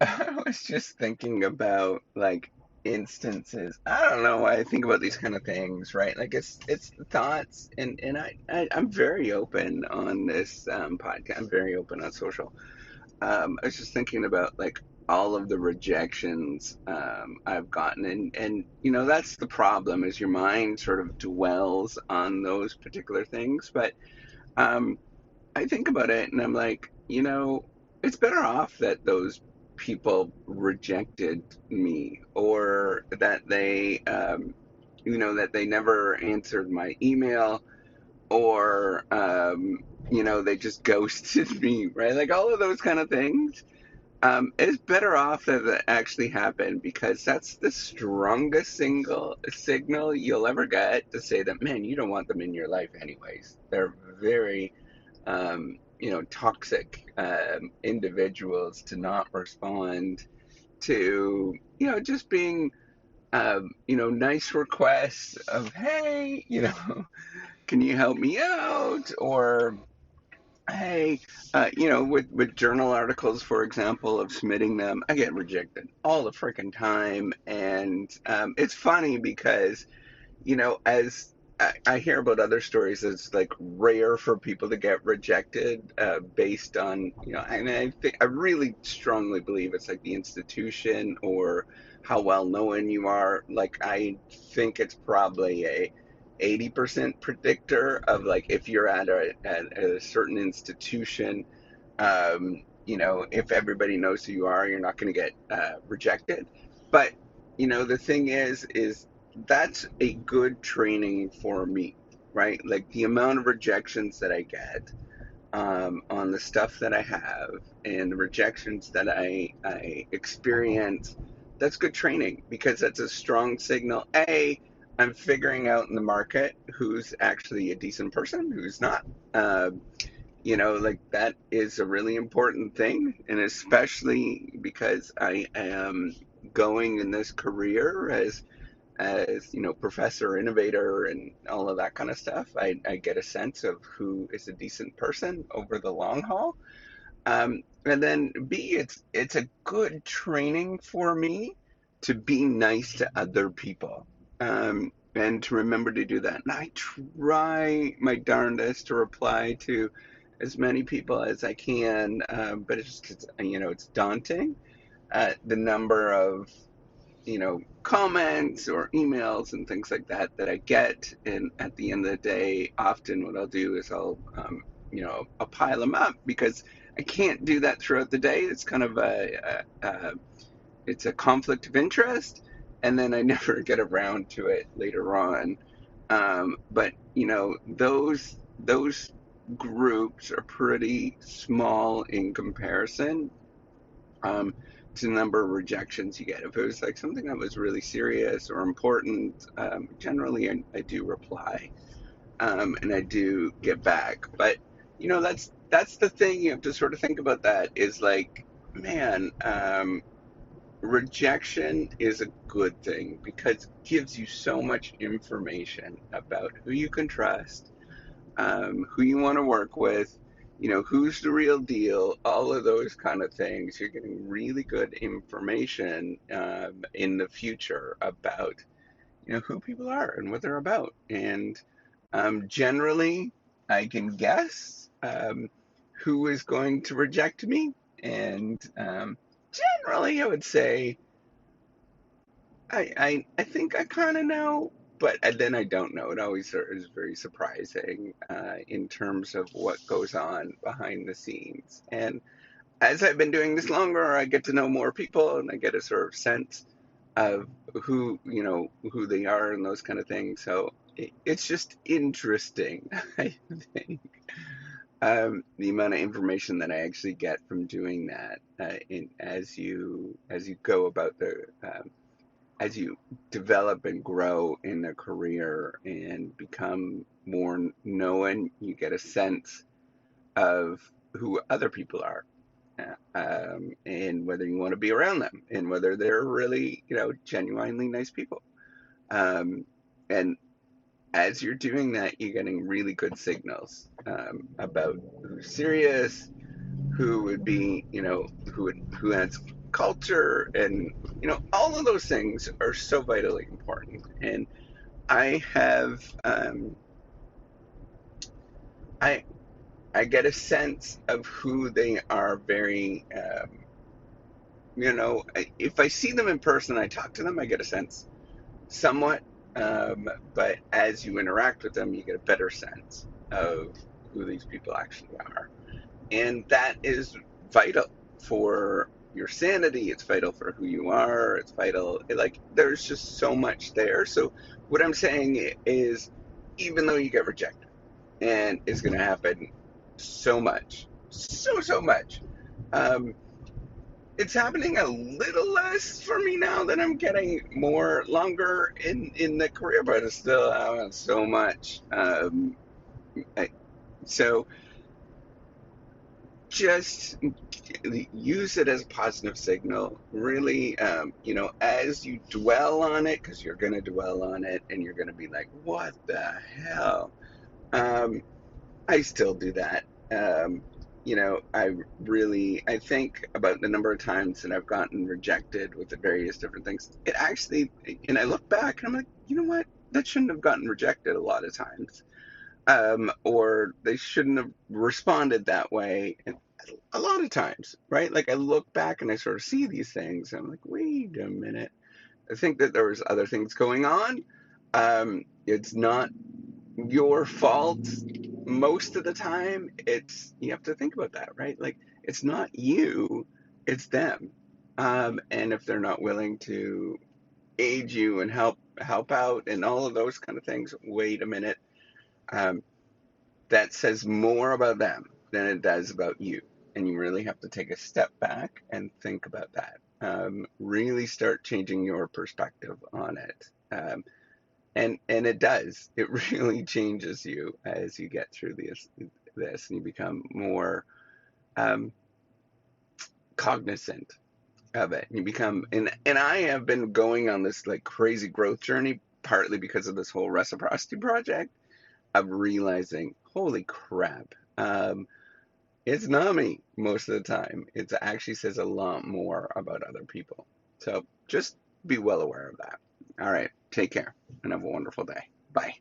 I was just thinking about like instances. I don't know why I think about these kind of things, right? Like it's thoughts, and I'm very open on this podcast. I'm very open on social. I was just thinking about like all of the rejections I've gotten, and that's the problem is your mind sort of dwells on those particular things, but um, I think about it and I'm like, it's better off that those people rejected me or that they never answered my email or, they just ghosted me, right? Like all of those kind of things. It's better off that that actually happened because that's the strongest single signal you'll ever get to say that, man, you don't want them in your life anyways. They're very toxic individuals to not respond to, just being, nice requests of, hey, can you help me out? Or, hey, with journal articles, for example, of submitting them, I get rejected all the freaking time. And it's funny because as I hear about other stories, it's like rare for people to get rejected based on, and I really strongly believe it's like the institution or how well known you are. Like, I think it's probably a 80% predictor of like if you're at a certain institution, if everybody knows who you are, you're not going to get rejected. But the thing is that's a good training for me, right? Like the amount of rejections that I get on the stuff that I have and the rejections that I experience, that's good training because that's a strong signal. I'm figuring out in the market who's actually a decent person, who's not. Like that is a really important thing, and especially because I am going in this career as professor, innovator, and all of that kind of stuff. I get a sense of who is a decent person over the long haul. And then B, it's a good training for me to be nice to other people. And to remember to do that. And I try my darndest to reply to as many people as I can, but it's daunting. The number of comments or emails and things like that I get. And at the end of the day, often what I'll do is I'll pile them up because I can't do that throughout the day. It's kind of it's a conflict of interest, and then I never get around to it later on. But those groups are pretty small in comparison um, to the number of rejections you get. If it was like something that was really serious or important, generally I do reply and I do get back. But that's the thing you have to sort of think about. That is like, man, rejection is a good thing because it gives you so much information about who you can trust, who you want to work with, who's the real deal, all of those kind of things. You're getting really good information in the future about, who people are and what they're about. And generally, I can guess who is going to reject me. And generally, I would say I think I kind of know, but and then I don't know. It always is very surprising in terms of what goes on behind the scenes. And as I've been doing this longer, I get to know more people, and I get a sort of sense of who they are and those kind of things. So it's just interesting, I think, the amount of information that I actually get from doing that. As you go about the as you develop and grow in a career and become more known, you get a sense of who other people are, and whether you want to be around them, and whether they're really, genuinely nice people. Um, and as you're doing that, you're getting really good signals about who's serious, who would be, who has culture, and all of those things are so vitally important. And I have, I I get a sense of who they are very, if I see them in person, I talk to them, I get a sense somewhat. But as you interact with them, you get a better sense of who these people actually are. And that is vital for your sanity. It's vital for who you are. It's vital. Like, there's just so much there. So, what I'm saying is, even though you get rejected, and it's going to happen so much, so much. Um, it's happening a little less for me now that I'm getting more longer in the career, but it's still so much. I, so just use it as a positive signal. Really, as you dwell on it, because you're going to dwell on it, and you're going to be like, "What the hell?" Um, I still do that. I think about the number of times that I've gotten rejected with the various different things. It actually, and I look back and I'm like, you know what? That shouldn't have gotten rejected a lot of times. Or they shouldn't have responded that way. And a lot of times, right? Like, I look back and I sort of see these things and I'm like, wait a minute. I think that there was other things going on. It's not your fault most of the time. It's, you have to think about that, right? Like, it's not you, it's them. And if they're not willing to aid you and help out and all of those kind of things, wait a minute. um, that says more about them than it does about you. And you really have to take a step back and think about that. Really start changing your perspective on it. And it does. It really changes you as you get through this, and you become more um, cognizant of it. And you become, and I have been going on this like crazy growth journey, partly because of this whole reciprocity project, of realizing, holy crap, it's not me most of the time. It actually says a lot more about other people. So just be well aware of that. All right, take care and have a wonderful day. Bye.